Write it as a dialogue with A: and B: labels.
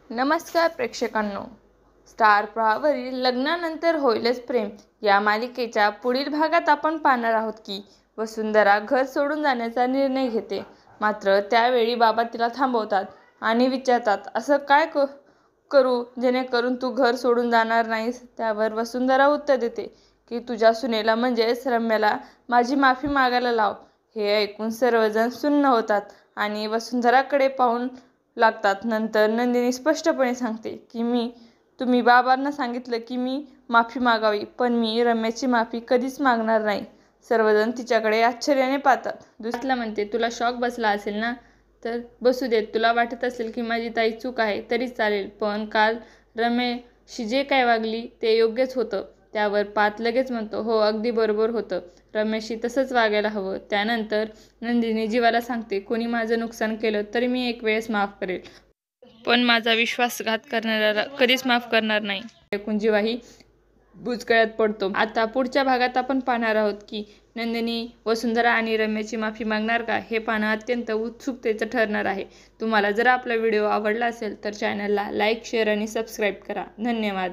A: नमस्कार प्रेक्षकांनो, स्टार प्रवाहावरील लग्नानंतर होईलच प्रेम या मालिकेच्या पुढील भागात आपण पाहणार आहोत की वसुंधरा घर सोडून जाण्याचा निर्णय घेते. मात्र त्यावेळी बाबा तिला थांबवतात आणि विचारतात, असं काय करू जेणेकरून तू घर सोडून जाणार नाहीस. त्यावर वसुंधरा उत्तर देते की तुझ्या सुनेला म्हणजेच रम्याला माझी माफी मागायला लाव. हे ऐकून सर्वजण सुन्न होतात आणि वसुंधराकडे पाहून लागतात. नंतर नंदिनी स्पष्टपणे सांगते की तुम्ही बाबांना सांगितलं की मी माफी मागावी, पण मी रम्याची माफी कधीच मागणार नाही. सर्वजण तिच्याकडे आश्चर्याने पाहतात. दुसऱ्याला म्हणते, तुला शॉक बसला असेल ना, तर बसू देत. तुला वाटत असेल की माझी ताई चूक आहे तरीच चालेल, पण काल रम्याशी जे काय वागली ते योग्यच होतं. त्यावर पात लगेच म्हणतो, हो अगदी बरोबर होतं, रम्याशी तसंच वागायला हवं. त्यानंतर नंदिनी जीवाला सांगते, कोणी माझं नुकसान केलं तरी मी एक वेळेस माफ करेल, पण माझा विश्वासघात करणाऱ्याला कधीच माफ करणार नाही. ऐकून जीवाही बुचकळ्यात पडतो. आता पुढच्या भागात आपण पाहणार आहोत की नंदिनी वसुंधरा आणि रम्याची माफी मागणार का, हे पाहणं अत्यंत उत्सुकतेचं ठरणार आहे. तुम्हाला जर आपला व्हिडिओ आवडला असेल तर चॅनलला लाईक, शेअर आणि सबस्क्राईब करा. धन्यवाद.